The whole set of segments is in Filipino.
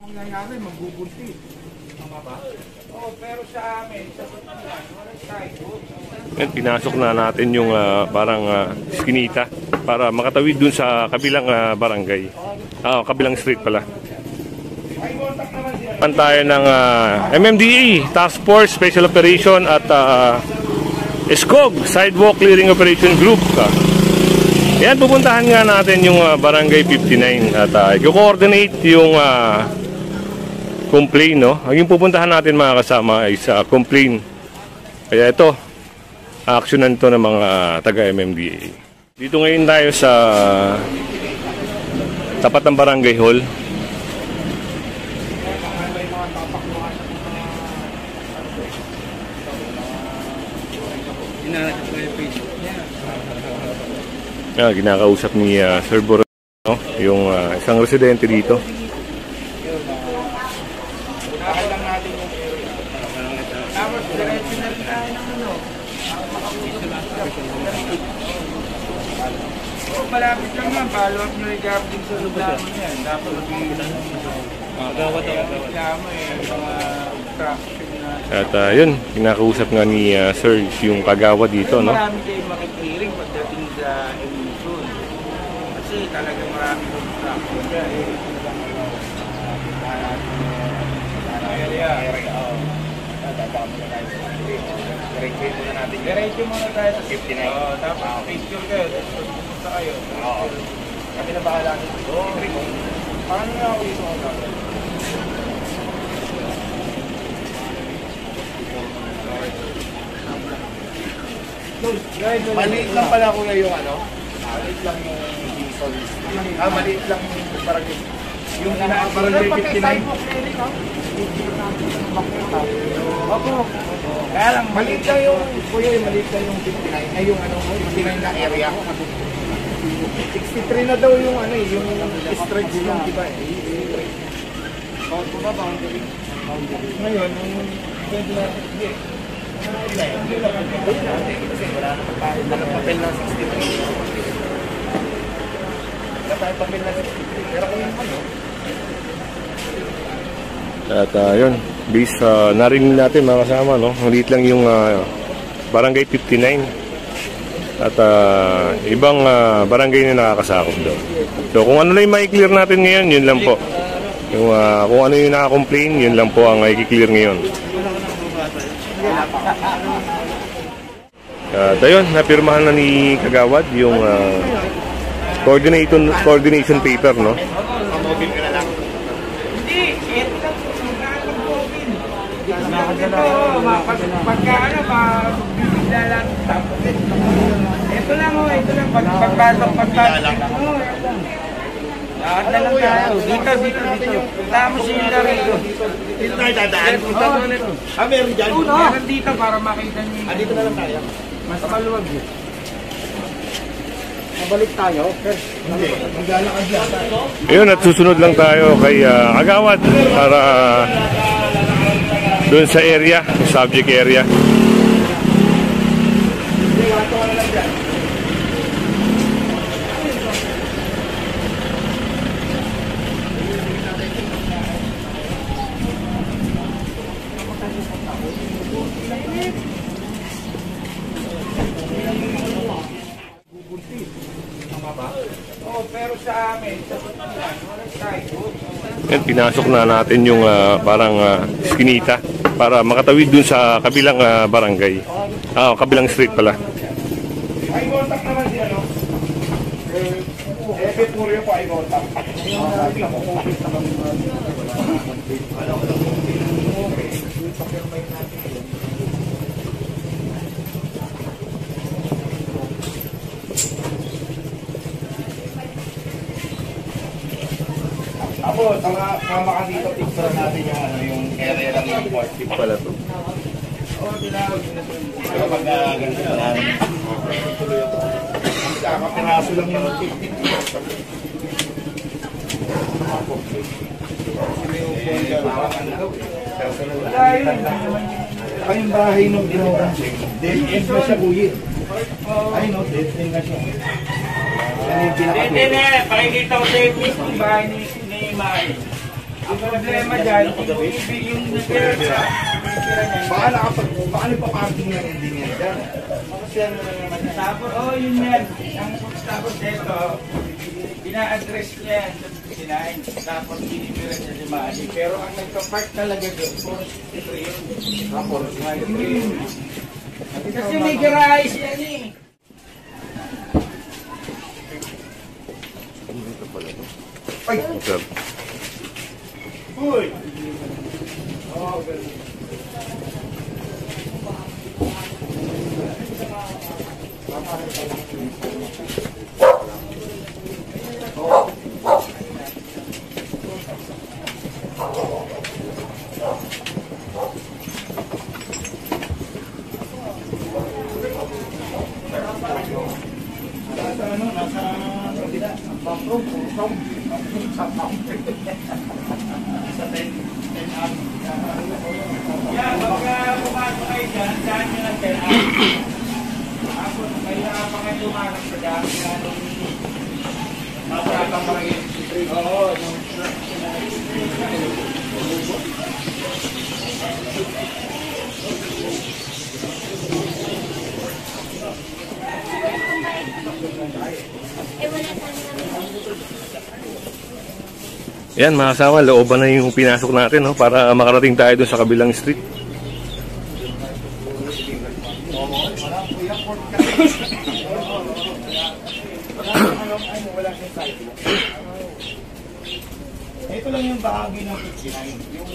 Ang nangyari, magbubunti. Tama ba? Oo, pero sa amin, sa pagkakas, walang tayo. Yan, pinasok na natin yung parang skinita para makatawid dun sa kabilang barangay. Kabilang street pala. Pantayan ng MMDA, Task Force, Special Operation at SCOG, Sidewalk Clearing Operation Group. Yan, pupuntahan nga natin yung Barangay 59 at i-coordinate yung complaint, no? Yung pupuntahan natin mga kasama ay sa complaint. Kaya ito, actionan to ng mga taga-MMDA. Dito ngayon tayo sa tapat ng Barangay Hall. Ginakausap ni Sir Borrell, no? Yung isang residente dito. Malapit lang yan, follow up nyo regarding sa lugar mo yan. Dapat gawat at yun, kinakausap nga ni Sir yung kagawa dito, no? Marami kayong makiklearing pagdating sa emission. Kasi talagang marami kong construction dyan. Diretso muna tayo sa 59. Tapos picture kayo, tapos pumunta kayo. Kami na bahala nito. Paano nga ako dito ang gagawin? Maliit lang pala kuya yung ano? Maliit lang yung diesel. Maliit lang yung barangay. Yung barangay 59. Opo. Kaya lang, maliit lang yung, kuya, maliit lang yung 59. Ay, yung ano, 59 na area. 63 na daw yung ano, yung stretch yung diba eh. Boundary. Ngayon, yung pwede na, hindi. Kasi wala na papel ng 63. Wala tayo papel ng 63. Pero kung yung ano. At yun, base narinig natin mga kasama, no? Maliit lang yung Barangay 59 at ibang barangay na nakakasakop daw. So kung ano lang yung mai-clear natin ngayon, yun lang po. Yung, kung ano yung naka-complain, yun lang po ang i-clear ngayon. At ayun, napirmahan na ni Kagawad yung coordination paper, no? Pagka ano, bibigla lang. Ito lang o, ito lang. Pagpasok. Lahat na lang tayo. Dito. Tama si Hilda rito. Dito tayo dadaan. Meron dyan. Meron dito para makita niyo. Dito na lang tayo. Mas maluwag yun. Mabalik tayo. Hindi. Maglalakad lang tayo. Ayun, at susunod lang tayo kay Kagawad para doon sa area, subject area. Pero sa amin, sa pagkakas, walang tayo. Yan, pinasok na natin yung parang skinita para makatawid dun sa kabilang barangay. Kabilang street pala. Ay, contact naman siya, no? Puro yung po ay contact. Ako, sama ka dito, picture natin yung ano, yung area lang yung positive pala to. Oo, tinawag na ito. Pero pag ganito na, tuloy ako. Kakapiraso lang yung wala yun. Saka yung bahay nung dinawag. Dead end na siya, kuya. Ay, no, dead end na siya. Hindi, pakikita ko sa yung bahay ni May. problema dyan, yung natira niya, baka nagpa-parking na hindi niya dyan. Tapos, yun yan. Tapos ito, ina-address niya yan sa 59. Tapos binibira niya si Manny. Pero ang nagpa-park talaga doon, 463 yun. 463 yun. Kasi may garage yan eh. Ay! Sir. Uy! Yan, pagka pumasok kayo dyan, dyan nyo ng 10 hours. Tapos, kailangan pa kayo lumanap sa dyan. Masakang mga street. Oo, yung Yan mga kasama, looban na yung pinasok natin, no, para makarating tayo dun sa kabilang street. ito lang yung bahagi ng 59. Yung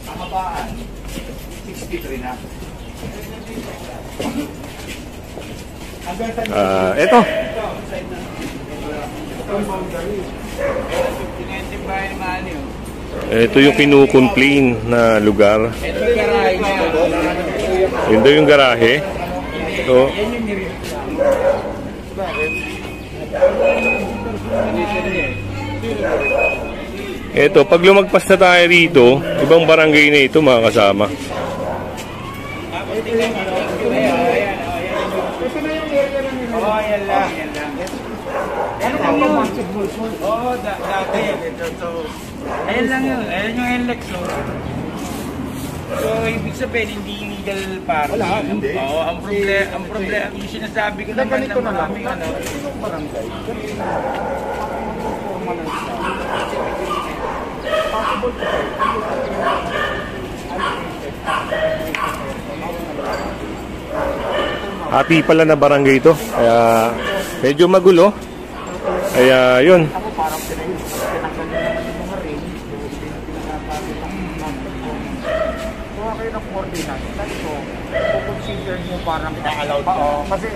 kahabaan, 63 na. Eto. Ito yung kinu-complain na lugar. Yun daw yung garahe. Ito. Ito, pag lumagpas na tayo rito, ibang barangay na ito mga kasama. Yan lang. Ano lang yun? Oo, dati. Ayan lang yun. Ayan yung NLEX. So, ibig sabihin, hindi illegal parking. Wala, hindi. Oo, ang problema, yung sinasabi ko naman na maraming ano. barangay. Hati pala na barangay ito. Kaya medyo magulo. Kaya yun. Ako parang pinagkakal naman yung mga ring. Kuha kayo ng coordinate. Ito, consider nyo parang allowed pa. Kasi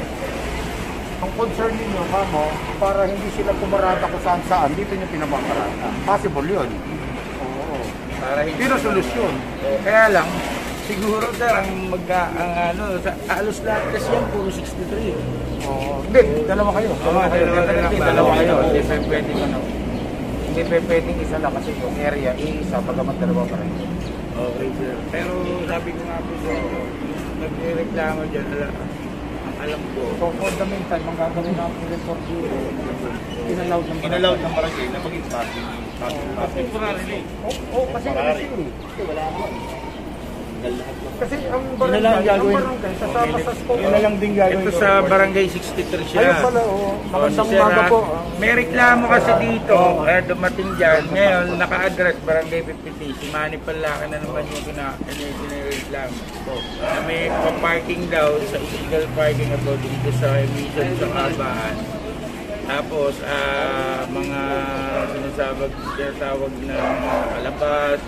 ang concern ninyo, mamo, para hindi sila pumarada kung saan-saan, dito nyo pinabakarada. Possible yun. Oo. Para hindi Pero solusyon. Kaya lang, siguro sir, halos lahat kasi yan, puro 63. Hindi, dalawa kayo. Dalawa kayo. Hindi pa pwedeng ano. Hindi pa pwedeng isa lang kasi yung area, isa, pagamat dalawa pa rin. Okay sir. Pero sabi ko nga po sir, nagreklamo dyan, ang alam ko. So for the meantime, ang gagawin namin report dito, inallowed ng barangay na maging parking. Temporary. Oo, kasi wala naman. Kasi ang barangay, sasama sa scope. Yun na lang din gagawin. Ito sa barangay 63 siya. Ayun pala, magandang umaga po. May reklamo kasi dito, dumating dyan. Ngayon, naka-address barangay 53. Si Manny Palaka na naman yung kinareklamo. Na may parking daw sa illegal parking about dito sa emission sa kabaan. Tapos, mga sinasabag na mga kalabas,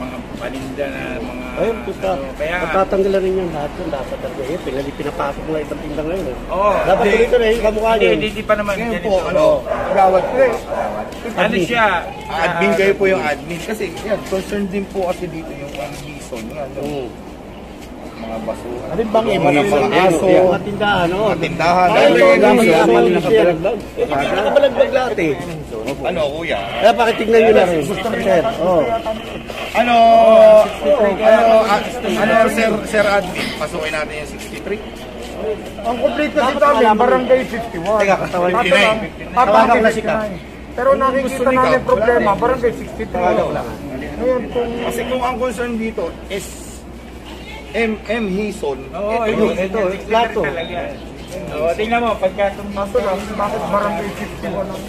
mga paninda na mga ayun, puta. Kaya matatanggalan rin yung lahat yun. Dapat talaga yun. Pinapasok na itong tinda ngayon. Oo. Dapat dito na yung kamukha nyo. Hindi pa naman. Ngayon po, gawad ko Ano siya? Admin kayo po yung admin. Kasi yan, concern din po kasi dito yung bison. Mga basura. Ano bang mga aso. Mga tindahan, no? Mga tindahan. Nakabalagbag lahat eh. Ano, kuya? Kaya pakitignan nyo lang rin. Sir, Sir admin, pasukin natin yung 63. Ang complete kasi namin, barangay 51. Teka, 59. Tawagan na si Kap. Pero nakikita namin problema, barangay 63. Ngayon kung... Kasi kung ang concern dito is MM Hison, Ito, plato. Tingnan mo, pagka Kaso lang, bakit barangay 51 ang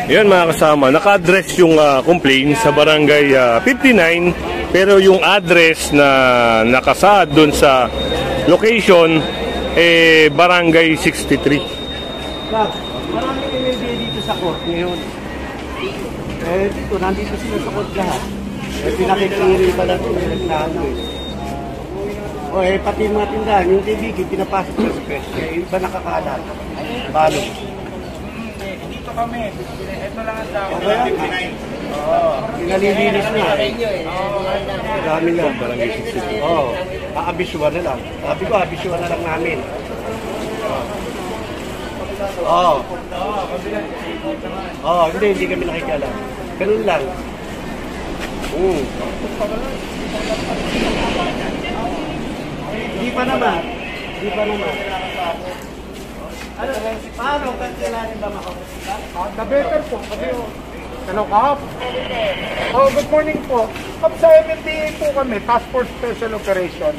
Yan mga kasama, naka-address yung complaint sa barangay 59, pero yung address na nakasaad doon sa location barangay 63. Maraming MLB dito sa court ngayon. Dito, nandito sila sa court lahat. Pinakikiri pala ito yung reklamo pati yung mga tindahan, yung tibigin, pinapasok sa press. Iba nakakalat. Balo. dito kami, ito lang ang tao. Pinalilinis na. Dami na. Aabisuan na lang. Sabi ko, aabisuan na lang namin. Hindi kami nakikialam. Ganun lang. Hindi pa naman. Paano? Kailangan ba makakusita? The better po. Kasi, hello, Kap. Good morning po. Kap, sa MMDA po kami, Task Force Special Operation.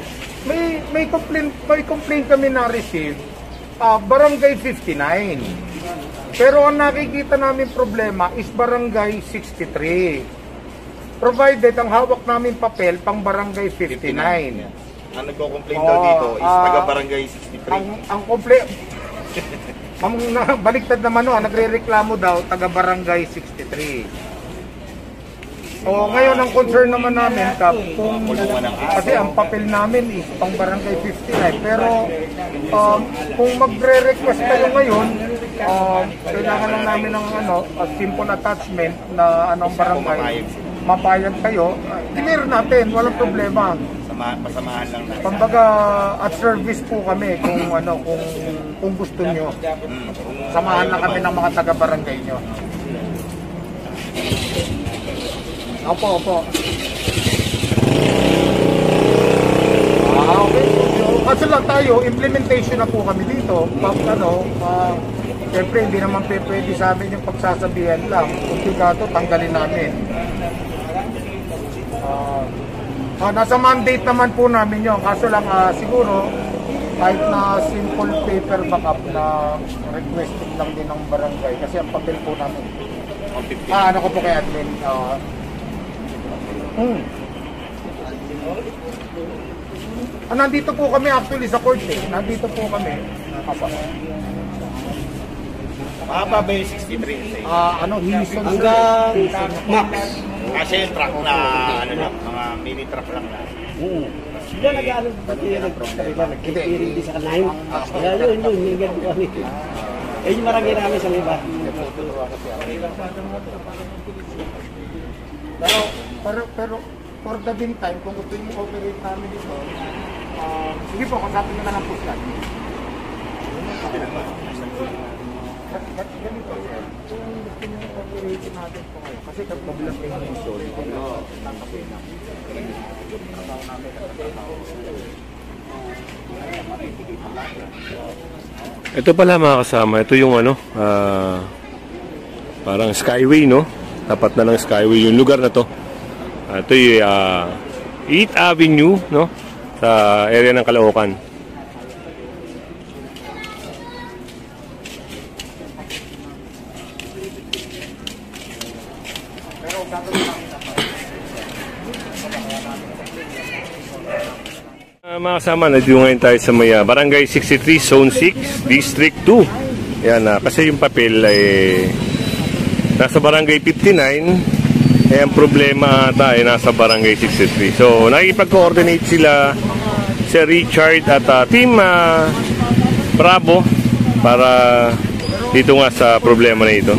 May complaint kami na-receive. Barangay 59. Pero ang nakikita namin problema is barangay 63. Provided ang hawak namin papel pang barangay 59. Ang nagko-complain daw dito is taga-barangay 63. Ang baliktad naman nagre-reklamo daw taga-barangay 63. Ngayon ang concern naman namin, Kap, kasi ang papel namin is pang barangay 59. Pero kung magre-request kayo ngayon, kailangan lang namin ng a simple attachment na anong barangay. Mapayag kayo, clear natin, walang problema. Masamahan lang natin. Pambaga at service po kami kung gusto nyo. Samahan na kami ng mga taga-barangay nyo. Opo. Okay. Kasi lang tayo, implementation na po kami dito. Siyempre hindi naman pwede sa amin yung pagsasabihan lang. Kung tigato, tanggalin namin. Nasa mandate naman po namin yun. Kaso lang siguro kahit na simple paper backup na requesting lang din ng barangay. Kasi ang papel po namin. Ano ko po kay admin. Nandito po kami actually sa court Nandito po kami. Mahaba ba yung 63? Hison Hanggang max. Kasi yung truck na, mga mini truck lang na. Sila nag-aalam nagkikiring din sa kanahin. Kaya yun, hinggan ko kami. Yung marami namin sa iba. Pero for the meantime, kung gusto nyo operate namin dito, sige po, kasapin nyo na lang po siya. Ganito, sir. Kung gusto nyo operate natin po ngayon, kasi magbilang kayo ng issue, tatapin na. Ito pala mga kasama, ito yung parang Skyway, no? Tapat na ng Skyway yung lugar na to. Ito yung 8th Avenue, no? Sa area ng Caloocan. Mga kasama, nandito ngayon tayo sa may Barangay 63, Zone 6, District 2. Yan, kasi yung papel ay nasa Barangay 59, ang problema ata ay nasa Barangay 63. So, nakikipag-coordinate sila si Richard at Team Bravo para dito nga sa problema na ito.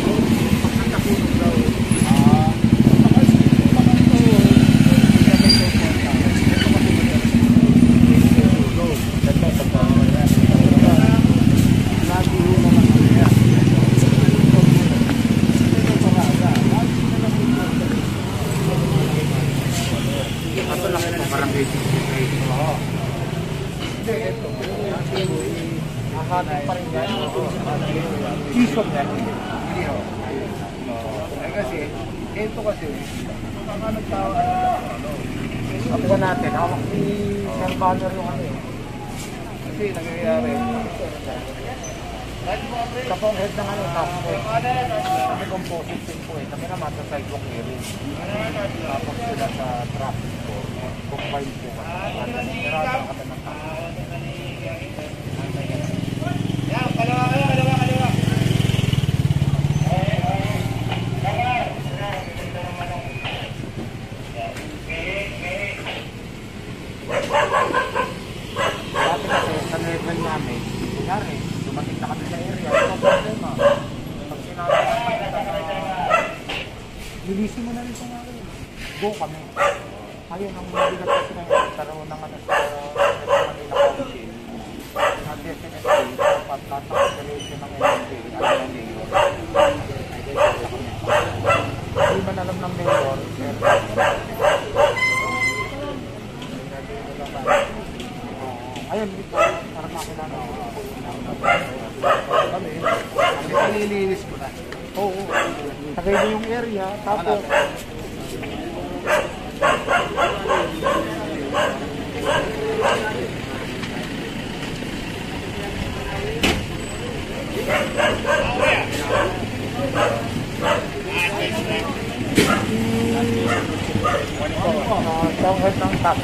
Ito kasi, mga nagtawa, Kapag natin, hawak si Sir Banner yung ano eh. kasi nangyayari. Sa pong head ng ano, task force. Kami composite din po eh. Kami naman sa sidewalk area. Tapos sila sa traffic po. Combine po kami. Nirasan kami ng task force. Yan, kalawa kayo, kalawa. Dati kasi sa level namin, kunyari, dumating na kami sa area, no problema. Pag sinabi na lilisin mo na rin sa namin. Go kami. Ayun, ang mabigat kasi na yun, karoon ng ano sa Manila Council. Na definitely, dapat tatakasalation ng MLK, alam ng mayor. Hindi man alam ng mayor, pero ayun, parang makilala ako. Kami, nililinis ko na. Oo. Tagay mo yung area, tapos tawag ng tax.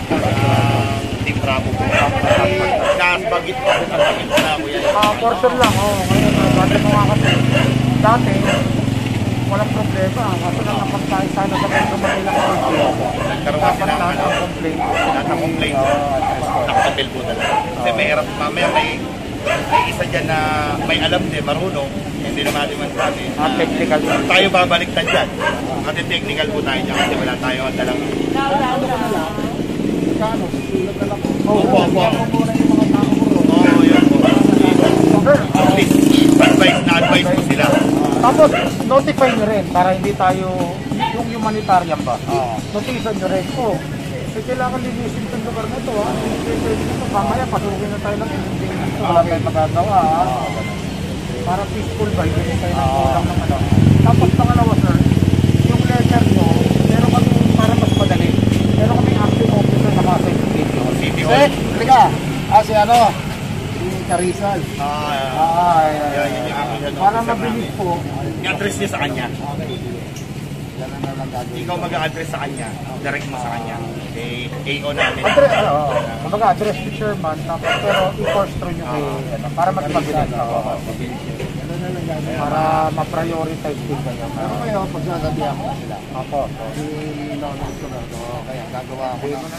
Team Bravo po. Nakasbagit po. Nakasbagit na ako yan. Portion lang, ngayon, dati mga kasi, dati, walang problema. Kaso lang napagtayo sana sa Metro Manila Council. Nagkaroon kasi Dapat ng na ang complaint. complaint. Nakapapil po talaga. Kasi may hirap, mamaya may isa dyan na may alam din, marunong, hindi naman natin masabi. Technical. Tayo babaliktad dyan. Kasi technical po tayo dyan kasi wala tayo ang dalang. Kano, susulat na lang. Opo. Ako muna yung mga tao mo. Oo, yun po. At least, na-advise po sila. Tapos, notify nyo rin para hindi tayo, yung humanitarian ba? Notify nyo rin, kailangan linisin itong lugar na ito, ha? Mamaya, pasukin na tayo ng hindi dito. Wala tayong magagawa, ha? Para peaceful ba? Hindi tayo nagkulang ng ano. Tapos, pangalawa, sir, yung letter nyo, meron kami para mas madali. Meron kami active officer na kasi sa video. City Hall. Halika! Si ano? Si Carizal. Yan yung aking ano. Para mabilis po. I-address niya sa kanya. Ikaw mag-a-address sa kanya. Direct mo sa kanya. AO namin. Address to chairman, tapos pero i-force through nyo para mas mabilis. Para ma-prioritize din kayo. Pero kayo, pag nagabi ako sila, Ako. hindi ko na, kaya gagawa ako na.